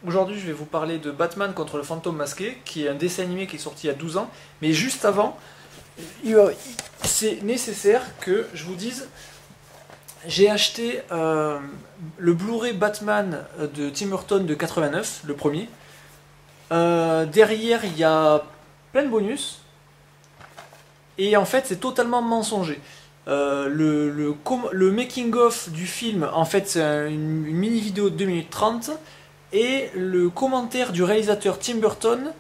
Aujourd'hui, je vais vous parler de Batman contre le fantôme masqué, qui est un dessin animé qui est sorti il y a 12 ans. Mais juste avant, c'est nécessaire que je vous dise, j'ai acheté le Blu-ray Batman de Tim Burton de 89, le premier. Derrière, il y a plein de bonus. Et en fait, c'est totalement mensonger. Le making-of du film, en fait, c'est une mini-vidéo de 2 minutes 30. Et le commentaire du réalisateur Tim Burton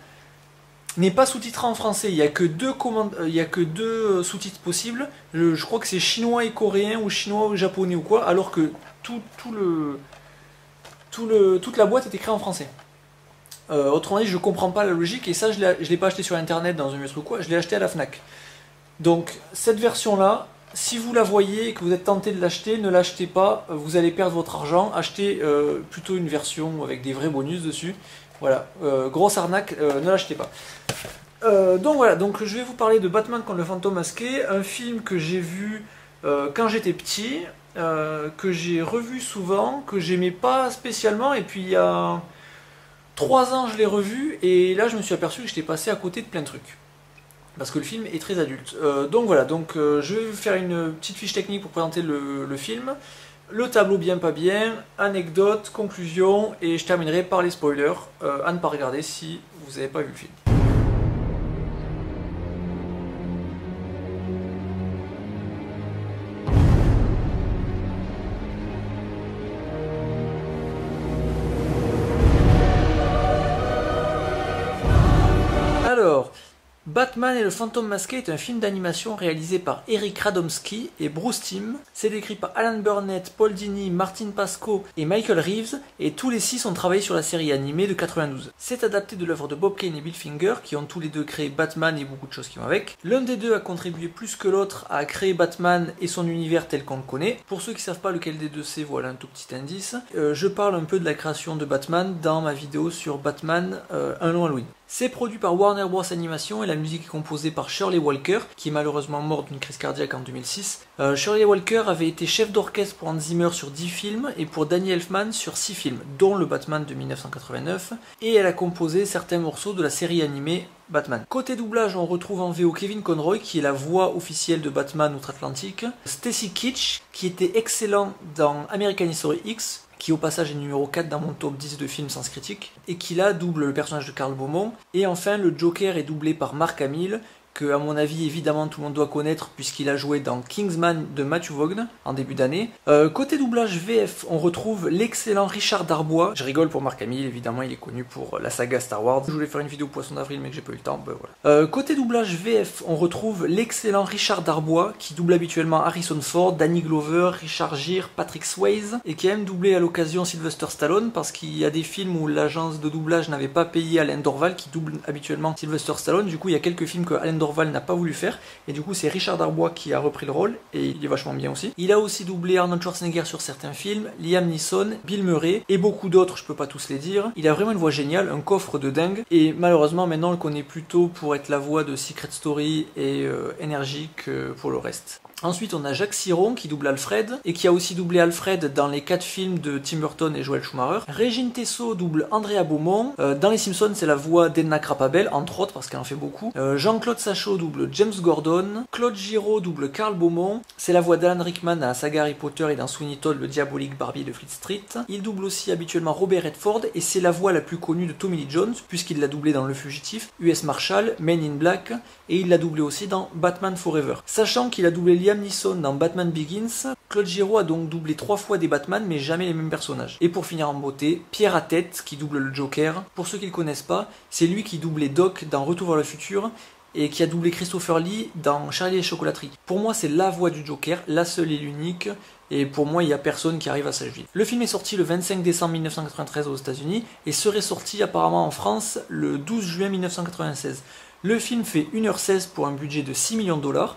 n'est pas sous-titré en français. Il n'y a que deux sous-titres possibles. Je crois que c'est chinois et coréen, ou chinois ou japonais ou quoi, alors que toute la boîte est écrite en français. Autrement dit, je comprends pas la logique, et ça, je l'ai pas acheté sur internet dans un métro ou quoi, je l'ai acheté à la Fnac. Donc, cette version-là, si vous la voyez et que vous êtes tenté de l'acheter, ne l'achetez pas, vous allez perdre votre argent. Achetez plutôt une version avec des vrais bonus dessus. Voilà, grosse arnaque, ne l'achetez pas. Donc voilà, donc je vais vous parler de Batman contre le fantôme masqué, un film que j'ai vu quand j'étais petit, que j'ai revu souvent, que j'aimais pas spécialement, et puis il y a 3 ans je l'ai revu, et là je me suis aperçu que j'étais passé à côté de plein de trucs. Parce que le film est très adulte. Donc voilà, je vais vous faire une petite fiche technique pour présenter le film. Le tableau bien pas bien, anecdote, conclusion, et je terminerai par les spoilers, à ne pas regarder si vous n'avez pas vu le film. Alors, Batman et le fantôme masqué est un film d'animation réalisé par Eric Radomski et Bruce Timm. C'est écrit par Alan Burnett, Paul Dini, Martin Pascoe et Michael Reeves, et tous les 6 ont travaillé sur la série animée de 92. C'est adapté de l'œuvre de Bob Kane et Bill Finger, qui ont tous les deux créé Batman et beaucoup de choses qui vont avec. L'un des deux a contribué plus que l'autre à créer Batman et son univers tel qu'on le connaît. Pour ceux qui ne savent pas lequel des deux c'est, voilà un tout petit indice. Je parle un peu de la création de Batman dans ma vidéo sur Batman Un long Halloween. C'est produit par Warner Bros Animation et la musique est composée par Shirley Walker, qui est malheureusement morte d'une crise cardiaque en 2006. Shirley Walker avait été chef d'orchestre pour Hans Zimmer sur 10 films et pour Danny Elfman sur 6 films, dont le Batman de 1989, et elle a composé certains morceaux de la série animée Batman. Côté doublage, on retrouve en VO Kevin Conroy, qui est la voix officielle de Batman outre-Atlantique, Stacy Keach, qui était excellent dans American History X, qui au passage est numéro 4 dans mon top 10 de films sans critique, et qui là double le personnage de Karl Beaumont. Et enfin, le Joker est doublé par Mark Hamill, que à mon avis évidemment tout le monde doit connaître puisqu'il a joué dans Kingsman de Matthew Vaughn en début d'année. Côté doublage VF, on retrouve l'excellent Richard Darbois. Je rigole pour Mark Hamill, évidemment il est connu pour la saga Star Wars. Je voulais faire une vidéo Poisson d'avril mais que j'ai pas eu le temps, ben voilà. Côté doublage VF, on retrouve l'excellent Richard Darbois qui double habituellement Harrison Ford, Danny Glover, Richard Gere, Patrick Swayze, et qui a même doublé à l'occasion Sylvester Stallone, parce qu'il y a des films où l'agence de doublage n'avait pas payé Alain Dorval qui double habituellement Sylvester Stallone. Du coup il y a quelques films que Alain Dorval n'a pas voulu faire, et du coup c'est Richard Darbois qui a repris le rôle, et il est vachement bien aussi. Il a aussi doublé Arnold Schwarzenegger sur certains films, Liam Neeson, Bill Murray, et beaucoup d'autres, je peux pas tous les dire. Il a vraiment une voix géniale, un coffre de dingue, et malheureusement maintenant on le connaît plutôt pour être la voix de Secret Story et Energy que pour le reste. Ensuite, on a Jacques Siron qui double Alfred, et qui a aussi doublé Alfred dans les 4 films de Tim Burton et Joel Schumacher. Régine Tessot double Andrea Beaumont. Dans Les Simpsons, c'est la voix d'Edna Krabappel, entre autres, parce qu'elle en fait beaucoup. Jean-Claude Sachaud double James Gordon. Claude Giraud double Karl Beaumont. C'est la voix d'Alan Rickman dans la saga Harry Potter et dans Sweeney Todd, le diabolique Barbie de Fleet Street. Il double aussi habituellement Robert Redford, et c'est la voix la plus connue de Tommy Lee Jones, puisqu'il l'a doublé dans Le Fugitif, US Marshal, Men in Black, et il l'a doublé aussi dans Batman Forever. Sachant qu'il a doublé Liam Neeson dans Batman Begins, Claude Giraud a donc doublé 3 fois des Batman, mais jamais les mêmes personnages. Et pour finir en beauté, Pierre Attet, qui double le Joker. Pour ceux qui ne le connaissent pas, c'est lui qui doublait Doc dans Retour vers le futur, et qui a doublé Christopher Lee dans Charlie et la chocolaterie. Pour moi, c'est la voix du Joker, la seule et l'unique, et pour moi, il n'y a personne qui arrive à sa cheville. Le film est sorti le 25 décembre 1993 aux États-Unis, et serait sorti apparemment en France le 12 juin 1996. Le film fait 1h16 pour un budget de 6 millions de dollars.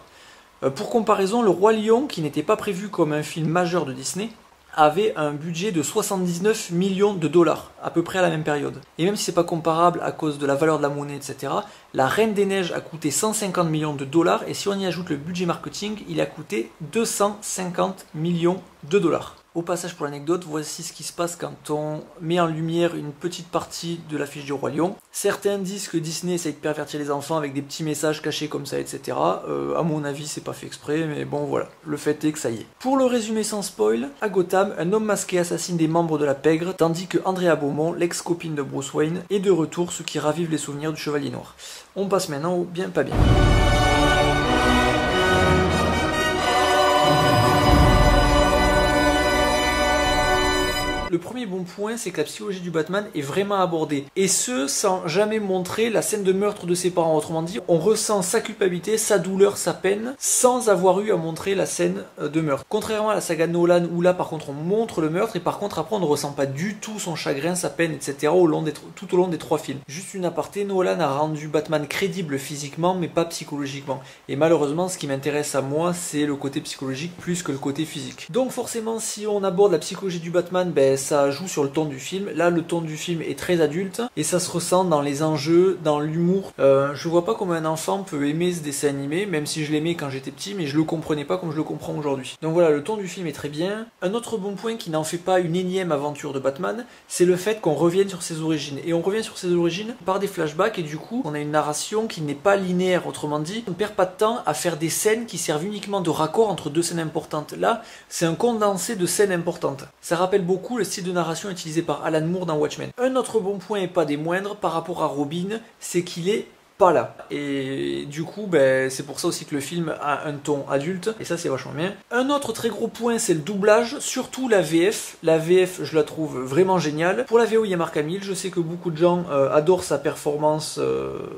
Pour comparaison, Le Roi Lion, qui n'était pas prévu comme un film majeur de Disney, avait un budget de 79 millions de dollars, à peu près à la même période. Et même si c'est pas comparable à cause de la valeur de la monnaie, etc., La Reine des Neiges a coûté 150 millions de dollars, et si on y ajoute le budget marketing, il a coûté 250 millions de dollars. Au passage, pour l'anecdote, voici ce qui se passe quand on met en lumière une petite partie de l'affiche du Roi Lion. Certains disent que Disney essaye de pervertir les enfants avec des petits messages cachés comme ça, etc. À mon avis, c'est pas fait exprès, mais bon voilà, le fait est que ça y est. Pour le résumé sans spoil, à Gotham, un homme masqué assassine des membres de la pègre, tandis que Andrea Beaumont, l'ex-copine de Bruce Wayne, est de retour, ce qui ravive les souvenirs du Chevalier Noir. On passe maintenant au bien pas bien. Le premier bon point, c'est que la psychologie du Batman est vraiment abordée. Et ce, sans jamais montrer la scène de meurtre de ses parents. Autrement dit, on ressent sa culpabilité, sa douleur, sa peine, sans avoir eu à montrer la scène de meurtre. Contrairement à la saga Nolan, où là, par contre, on montre le meurtre, et par contre, après, on ne ressent pas du tout son chagrin, sa peine, etc. tout au long des 3 films. Juste une aparté, Nolan a rendu Batman crédible physiquement, mais pas psychologiquement. Et malheureusement, ce qui m'intéresse à moi, c'est le côté psychologique plus que le côté physique. Donc forcément, si on aborde la psychologie du Batman, ça joue sur le ton du film. Là, le ton du film est très adulte et ça se ressent dans les enjeux, dans l'humour. Je vois pas comment un enfant peut aimer ce dessin animé, même si je l'aimais quand j'étais petit, mais je le comprenais pas comme je le comprends aujourd'hui. Donc voilà, le ton du film est très bien. Un autre bon point qui n'en fait pas une énième aventure de Batman, c'est le fait qu'on revienne sur ses origines. Et on revient sur ses origines par des flashbacks et du coup, on a une narration qui n'est pas linéaire. Autrement dit, on ne perd pas de temps à faire des scènes qui servent uniquement de raccord entre 2 scènes importantes. Là, c'est un condensé de scènes importantes. Ça rappelle beaucoup le style de narration utilisé par Alan Moore dans Watchmen. Un autre bon point et pas des moindres par rapport à Robin, c'est qu'il est pas là. Et du coup, c'est pour ça aussi que le film a un ton adulte, et ça c'est vachement bien. Un autre très gros point, c'est le doublage, surtout la VF. La VF, je la trouve vraiment géniale. Pour la VO, il y a Mark Hamill, je sais que beaucoup de gens adorent sa performance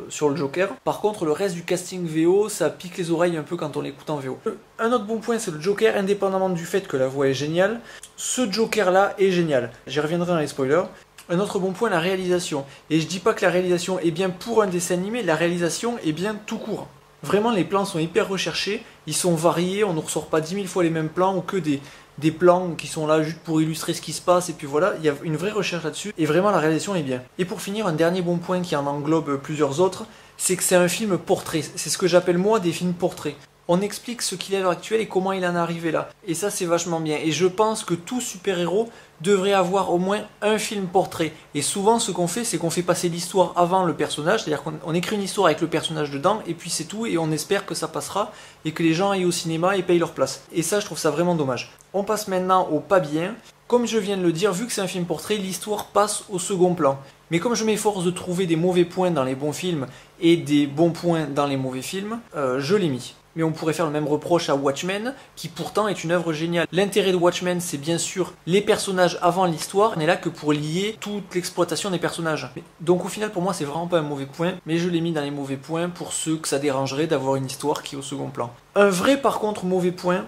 sur le Joker. Par contre, le reste du casting VO, ça pique les oreilles un peu quand on l'écoute en VO. Un autre bon point, c'est le Joker, indépendamment du fait que la voix est géniale. Ce Joker-là est génial. J'y reviendrai dans les spoilers. Un autre bon point, la réalisation. Et je dis pas que la réalisation est bien pour un dessin animé, la réalisation est bien tout court. Vraiment, les plans sont hyper recherchés, ils sont variés, on ne ressort pas 10 000 fois les mêmes plans ou que des plans qui sont là juste pour illustrer ce qui se passe, et puis voilà, il y a une vraie recherche là-dessus, et vraiment la réalisation est bien. Et pour finir, un dernier bon point qui en englobe plusieurs autres, c'est que c'est un film portrait. C'est ce que j'appelle moi des films portraits. On explique ce qu'il est à l'heure actuelle et comment il en est arrivé là. Et ça, c'est vachement bien. Et je pense que tout super-héros devrait avoir au moins un film portrait. Et souvent, ce qu'on fait, c'est qu'on fait passer l'histoire avant le personnage. C'est-à-dire qu'on écrit une histoire avec le personnage dedans, et puis c'est tout, et on espère que ça passera, et que les gens aillent au cinéma et payent leur place. Et ça, je trouve ça vraiment dommage. On passe maintenant au pas bien. Comme je viens de le dire, vu que c'est un film portrait, l'histoire passe au second plan. Mais comme je m'efforce de trouver des mauvais points dans les bons films, et des bons points dans les mauvais films, je l'ai mis. Mais on pourrait faire le même reproche à Watchmen, qui pourtant est une œuvre géniale. L'intérêt de Watchmen, c'est bien sûr les personnages avant l'histoire. On n'est là que pour lier toute l'exploitation des personnages. Donc au final, pour moi, c'est vraiment pas un mauvais point, mais je l'ai mis dans les mauvais points pour ceux que ça dérangerait d'avoir une histoire qui est au second plan. Un vrai, par contre, mauvais point,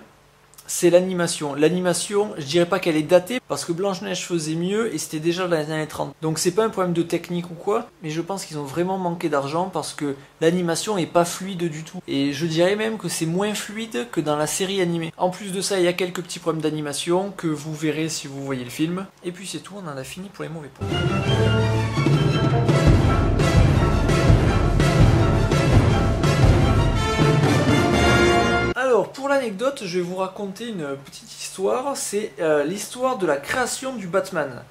c'est l'animation. L'animation, je dirais pas qu'elle est datée, parce que Blanche-Neige faisait mieux et c'était déjà dans les années 30. Donc c'est pas un problème de technique ou quoi, mais je pense qu'ils ont vraiment manqué d'argent parce que l'animation est pas fluide du tout. Et je dirais même que c'est moins fluide que dans la série animée. En plus de ça, il y a quelques petits problèmes d'animation que vous verrez si vous voyez le film. Et puis c'est tout, on en a fini pour les mauvais points. Alors, pour l'anecdote, je vais vous raconter une petite histoire. C'est l'histoire de la création du Batman.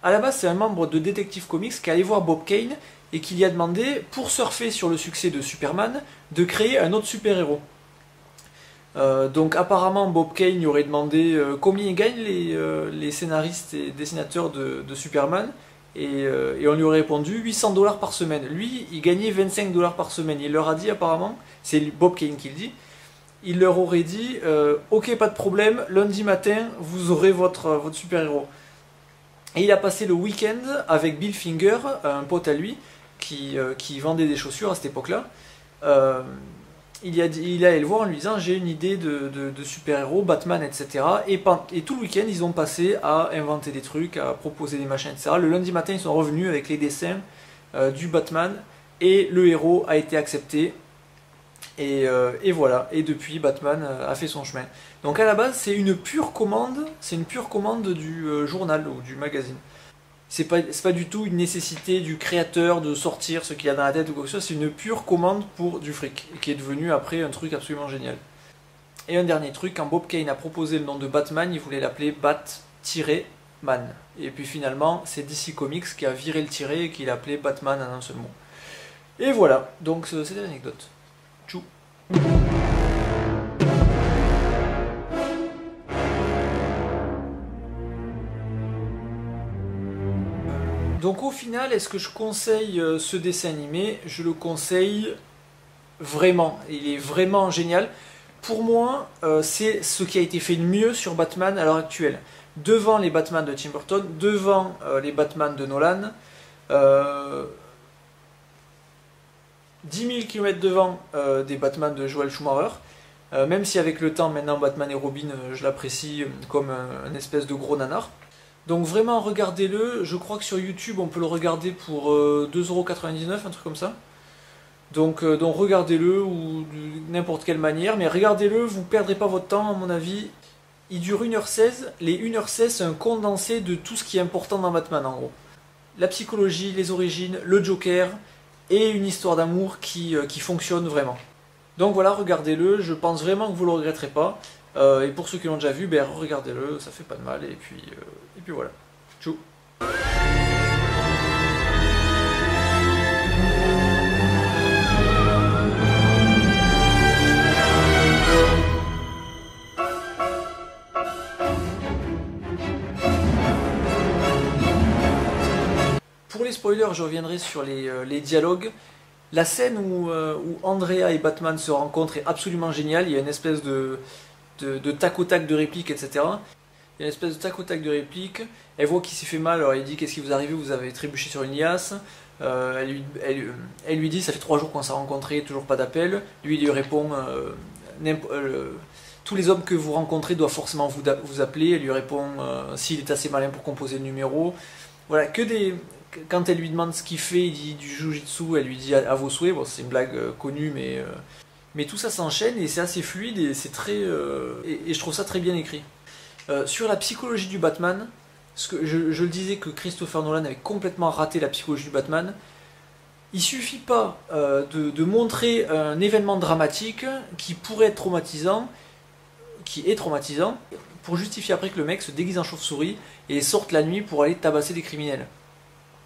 À la base, c'est un membre de Detective Comics qui allait voir Bob Kane et qui lui a demandé, pour surfer sur le succès de Superman, de créer un autre super-héros. Donc apparemment, Bob Kane lui aurait demandé combien gagnent les scénaristes et dessinateurs de Superman. Et on lui aurait répondu 800 $ par semaine. Lui, il gagnait 25 $ par semaine. Il leur a dit apparemment, c'est Bob Kane qui le dit, il leur aurait dit ok, pas de problème, lundi matin vous aurez votre super-héros. Et il a passé le week-end avec Bill Finger, un pote à lui qui vendait des chaussures à cette époque-là. Il est allé le voir en lui disant j'ai une idée de super-héros, Batman, etc. Et tout le week-end ils ont passé à inventer des trucs, à proposer des machins, etc. Le lundi matin ils sont revenus avec les dessins du Batman et le héros a été accepté. Et voilà, et depuis Batman a fait son chemin. Donc à la base c'est une pure commande du journal ou du magazine. C'est pas du tout une nécessité du créateur de sortir ce qu'il a dans la tête ou quoi que ce soit, c'est une pure commande pour du fric, qui est devenu après un truc absolument génial. Et un dernier truc, quand Bob Kane a proposé le nom de Batman, il voulait l'appeler Man. Et puis finalement, c'est DC Comics qui a viré le tiret et qui l'a appelé Batman en un seul mot. Et voilà, donc c'était l'anecdote. Tchou. Donc au final, est-ce que je conseille ce dessin animé? Je le conseille vraiment. Il est vraiment génial. Pour moi, c'est ce qui a été fait de mieux sur Batman à l'heure actuelle. Devant les Batman de Tim Burton, devant les Batman de Nolan, 10 000 km devant des Batman de Joel Schumacher. Même si avec le temps, maintenant, Batman et Robin, je l'apprécie comme un espèce de gros nanar. Donc vraiment, regardez-le. Je crois que sur YouTube, on peut le regarder pour 2,99 €, un truc comme ça. Donc regardez-le, ou de n'importe quelle manière. Mais regardez-le, vous ne perdrez pas votre temps, à mon avis. Il dure 1h16. Les 1h16, c'est un condensé de tout ce qui est important dans Batman, en gros. La psychologie, les origines, le Joker, et une histoire d'amour qui fonctionne vraiment. Donc voilà, regardez-le. Je pense vraiment que vous ne le regretterez pas. Et pour ceux qui l'ont déjà vu, ben, regardez-le, ça fait pas de mal, et puis voilà. Tchou. Pour les spoilers, je reviendrai sur les dialogues. La scène où Andrea et Batman se rencontrent est absolument géniale. Il y a une espèce de tac au tac de répliques, etc. Il y a une espèce de tac au tac de répliques. Elle voit qu'il s'est fait mal, alors elle dit: qu'est-ce qui vous arrive? Vous avez trébuché sur une liasse. Elle lui dit: ça fait 3 jours qu'on s'est rencontrés, toujours pas d'appel. Lui, il lui répond: tous les hommes que vous rencontrez doivent forcément vous appeler. Elle lui répond: s'il est assez malin pour composer le numéro. Voilà, quand elle lui demande ce qu'il fait, il dit du jujitsu, elle lui dit à vos souhaits. Bon, c'est une blague connue, mais tout ça s'enchaîne et c'est assez fluide et c'est très et je trouve ça très bien écrit. Sur la psychologie du Batman, je le disais que Christopher Nolan avait complètement raté la psychologie du Batman. Il suffit pas de montrer un événement dramatique qui pourrait être traumatisant, qui est traumatisant, pour justifier après que le mec se déguise en chauve-souris et sorte la nuit pour aller tabasser des criminels.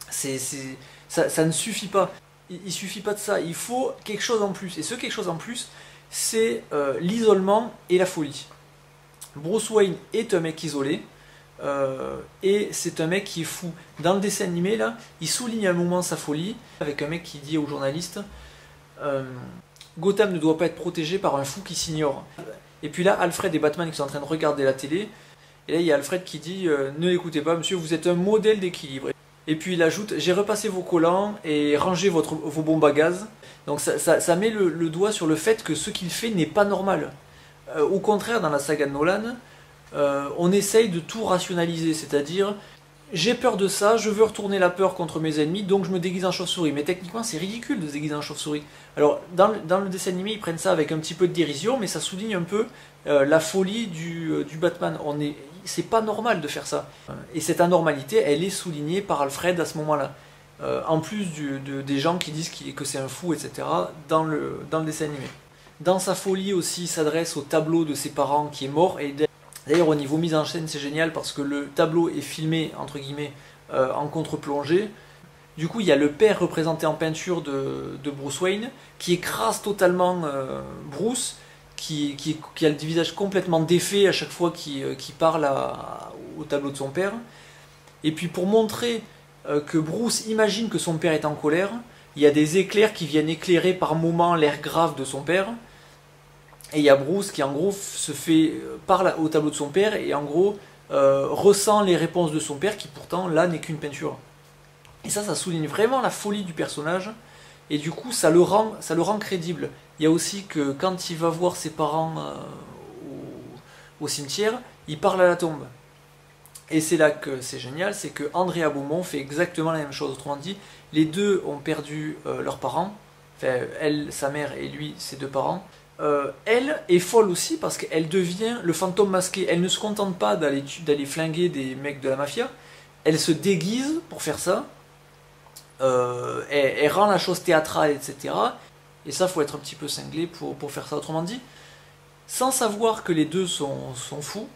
Ça ne suffit pas. Il suffit pas de ça, il faut quelque chose en plus. Et ce quelque chose en plus, c'est l'isolement et la folie. Bruce Wayne est un mec isolé, et c'est un mec qui est fou. Dans le dessin animé, là, il souligne à un moment sa folie, avec un mec qui dit au journaliste Gotham ne doit pas être protégé par un fou qui s'ignore. Et puis là, Alfred et Batman qui sont en train de regarder la télé, et là il y a Alfred qui dit ne l'écoutez pas monsieur, vous êtes un modèle d'équilibre. Et puis il ajoute: j'ai repassé vos collants et rangé vos bombes à gaz. Donc ça met le doigt sur le fait que ce qu'il fait n'est pas normal. Au contraire, dans la saga de Nolan, on essaye de tout rationaliser, c'est-à-dire j'ai peur de ça, je veux retourner la peur contre mes ennemis, donc je me déguise en chauve-souris. Mais techniquement, c'est ridicule de se déguiser en chauve-souris. Alors, dans le dessin animé, ils prennent ça avec un petit peu de dérision, mais ça souligne un peu la folie du Batman. C'est pas normal de faire ça. Et cette anormalité, elle est soulignée par Alfred à ce moment-là. En plus des gens qui disent que c'est un fou, etc., dans le dessin animé. Dans sa folie aussi, il s'adresse au tableau de ses parents qui est mort, et d'ailleurs, au niveau mise en scène, c'est génial parce que le tableau est filmé, entre guillemets, en contre-plongée. Du coup, il y a le père représenté en peinture de Bruce Wayne qui écrase totalement Bruce, qui a le visage complètement défait à chaque fois qu'il parle au tableau de son père. Et puis, pour montrer que Bruce imagine que son père est en colère, il y a des éclairs qui viennent éclairer par moments l'air grave de son père. Et il y a Bruce qui en gros parle au tableau de son père et en gros ressent les réponses de son père qui pourtant là n'est qu'une peinture. Et ça souligne vraiment la folie du personnage et du coup ça le rend crédible. Il y a aussi que quand il va voir ses parents au cimetière, il parle à la tombe. Et c'est là que c'est génial, c'est que Andrea Beaumont fait exactement la même chose. Autrement dit, les deux ont perdu leurs parents, enfin elle, sa mère et lui, ses deux parents. Elle est folle aussi parce qu'elle devient le fantôme masqué. Elle ne se contente pas d'aller flinguer des mecs de la mafia. Elle se déguise pour faire ça. Elle rend la chose théâtrale, etc. Et ça, faut être un petit peu cinglé pour faire ça. Autrement dit, sans savoir que les deux sont fous,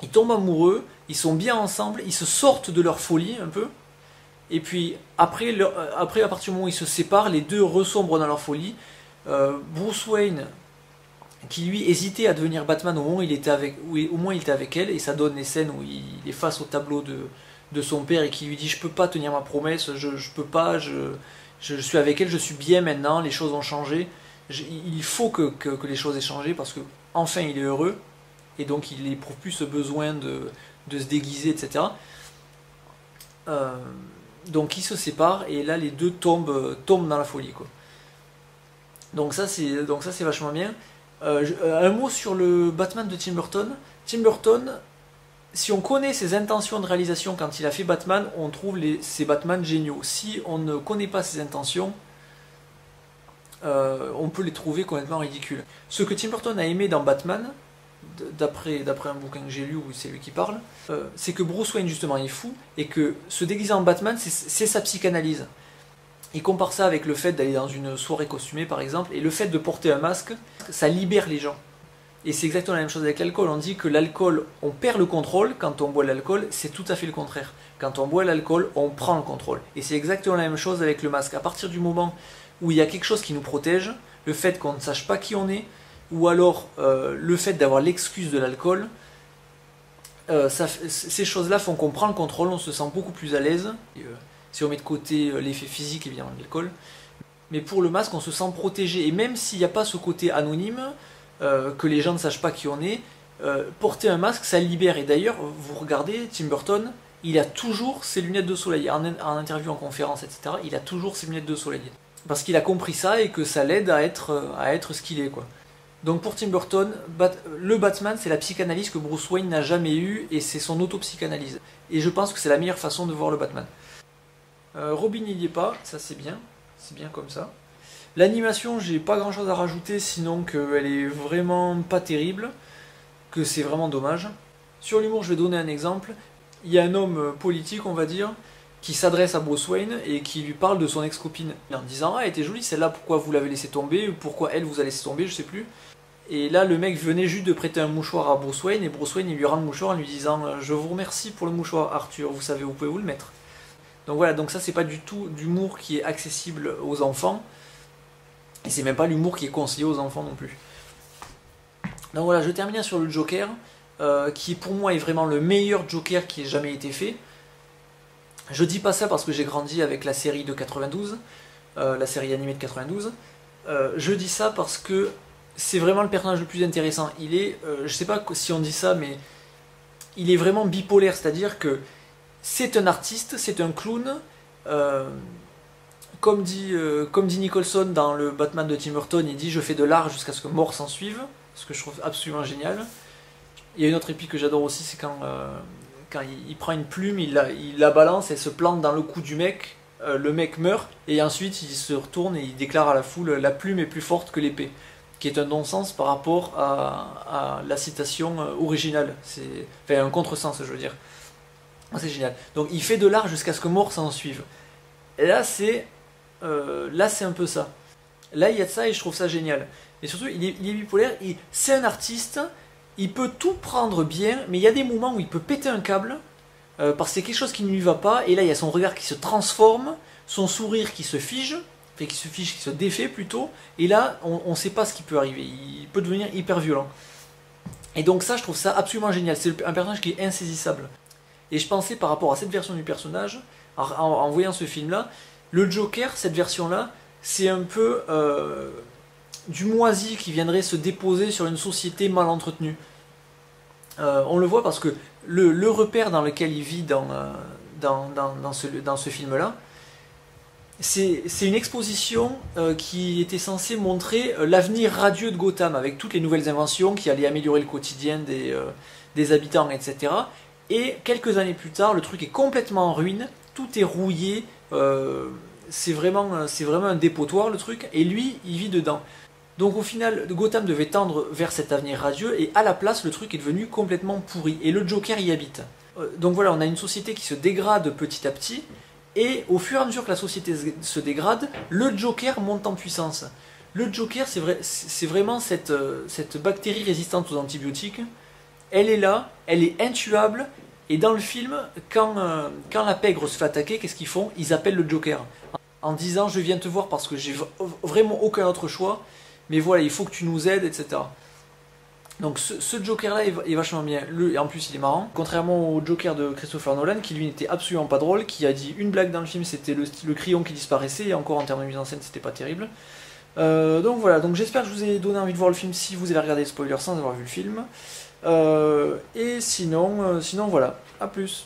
ils tombent amoureux ils sont bien ensemble, ils se sortent de leur folie un peu, et puis après, à partir du moment où ils se séparent, les deux ressombrent dans leur folie. Bruce Wayne, qui lui hésitait à devenir Batman au moment où il était avec elle, et ça donne les scènes où il est face au tableau de son père et qui lui dit je peux pas tenir ma promesse, je peux pas, je suis avec elle, je suis bien maintenant, les choses ont changé, il faut que les choses aient changé parce que enfin il est heureux et donc il éprouve plus ce besoin de se déguiser, etc. Donc ils se séparent et là les deux tombent dans la folie, quoi. Donc ça c'est vachement bien. Un mot sur le Batman de Tim Burton. Tim Burton, si on connaît ses intentions de réalisation quand il a fait Batman, on trouve ses Batman géniaux. Si on ne connaît pas ses intentions, on peut les trouver complètement ridicules. Ce que Tim Burton a aimé dans Batman, d'après un bouquin que j'ai lu où c'est lui qui parle, c'est que Bruce Wayne justement est fou et que se déguiser en Batman, c'est sa psychanalyse. Il compare ça avec le fait d'aller dans une soirée costumée par exemple, et le fait de porter un masque, ça libère les gens. Et c'est exactement la même chose avec l'alcool. On dit que l'alcool, on perd le contrôle quand on boit l'alcool, c'est tout à fait le contraire. Quand on boit l'alcool, on prend le contrôle. Et c'est exactement la même chose avec le masque. À partir du moment où il y a quelque chose qui nous protège, le fait qu'on ne sache pas qui on est, ou alors le fait d'avoir l'excuse de l'alcool, ces choses-là font qu'on prend le contrôle, on se sent beaucoup plus à l'aise. Si on met de côté l'effet physique évidemment de l'alcool. Mais pour le masque, on se sent protégé. Et même s'il n'y a pas ce côté anonyme, que les gens ne sachent pas qui on est, porter un masque, ça libère. Et d'ailleurs, vous regardez, Tim Burton, il a toujours ses lunettes de soleil. En interview, en conférence, etc., il a toujours ses lunettes de soleil. Parce qu'il a compris ça et que ça l'aide à être ce qu'il est, quoi. Donc pour Tim Burton, le Batman, c'est la psychanalyse que Bruce Wayne n'a jamais eue, et c'est son auto-psychanalyse. Et je pense que c'est la meilleure façon de voir le Batman. Robin il n'y est pas, ça c'est bien comme ça. L'animation, j'ai pas grand chose à rajouter, sinon qu'elle est vraiment pas terrible, que c'est vraiment dommage. Sur l'humour, je vais donner un exemple. Il y a un homme politique, on va dire, qui s'adresse à Bruce Wayne et qui lui parle de son ex-copine en disant « Ah, elle était jolie celle-là, pourquoi vous l'avez laissée tomber, ou pourquoi elle vous a laissé tomber, je sais plus. » Et là, le mec venait juste de prêter un mouchoir à Bruce Wayne, et Bruce Wayne il lui rend le mouchoir en lui disant « Je vous remercie pour le mouchoir, Arthur, vous savez, vous pouvez vous le mettre. » Donc voilà, donc ça c'est pas du tout d'humour qui est accessible aux enfants, et c'est même pas l'humour qui est conseillé aux enfants non plus. Donc voilà, je termine sur le Joker, qui pour moi est vraiment le meilleur Joker qui ait jamais été fait. Je dis pas ça parce que j'ai grandi avec la série de 92, la série animée de 92, je dis ça parce que c'est vraiment le personnage le plus intéressant. Il est, je sais pas si on dit ça, mais il est vraiment bipolaire, c'est-à-dire que c'est un artiste, c'est un clown, comme dit Nicholson dans le Batman de Tim Burton, il dit « Je fais de l'art jusqu'à ce que mort s'en suive », ce que je trouve absolument génial. Il y a une autre épique que j'adore aussi, c'est quand il prend une plume, il la balance, elle se plante dans le cou du mec, le mec meurt, et ensuite il se retourne et il déclare à la foule « La plume est plus forte que l'épée », qui est un non-sens par rapport à la citation originale, enfin un contresens je veux dire. C'est génial. Donc il fait de l'art jusqu'à ce que mort s'en suive. Et là c'est un peu ça. Là il y a de ça et je trouve ça génial. Et surtout il est bipolaire, c'est un artiste, il peut tout prendre bien, mais il y a des moments où il peut péter un câble, parce qu'il y a quelque chose qui ne lui va pas, et là il y a son regard qui se transforme, son sourire qui se fige, qui se défait plutôt, et là on ne sait pas ce qui peut arriver, il peut devenir hyper violent. Et donc ça je trouve ça absolument génial, c'est un personnage qui est insaisissable. Et je pensais par rapport à cette version du personnage, en voyant ce film-là, le Joker, cette version-là, c'est un peu du moisi qui viendrait se déposer sur une société mal entretenue. On le voit parce que le repère dans lequel il vit dans ce film-là, c'est une exposition qui était censée montrer l'avenir radieux de Gotham, avec toutes les nouvelles inventions qui allaient améliorer le quotidien des habitants, etc. Et quelques années plus tard, le truc est complètement en ruine, tout est rouillé, c'est vraiment un dépotoir le truc, et lui, il vit dedans. Donc au final, Gotham devait tendre vers cet avenir radieux, et à la place, le truc est devenu complètement pourri, et le Joker y habite. Donc voilà, on a une société qui se dégrade petit à petit, et au fur et à mesure que la société se dégrade, le Joker monte en puissance. Le Joker, c'est vraiment cette bactérie résistante aux antibiotiques. Elle est là, elle est intuable, Et dans le film, quand la pègre se fait attaquer, qu'est-ce qu'ils font? Ils appellent le Joker en disant je viens te voir parce que j'ai vraiment aucun autre choix, mais voilà, il faut que tu nous aides, etc. Donc ce Joker-là est vachement bien, et en plus il est marrant, contrairement au Joker de Christopher Nolan, qui lui n'était absolument pas drôle, qui a dit une blague dans le film, c'était le crayon qui disparaissait, et encore en termes de mise en scène c'était pas terrible. Donc voilà, donc j'espère que je vous ai donné envie de voir le film si vous avez regardé les spoilers sans avoir vu le film. Et sinon voilà, à plus.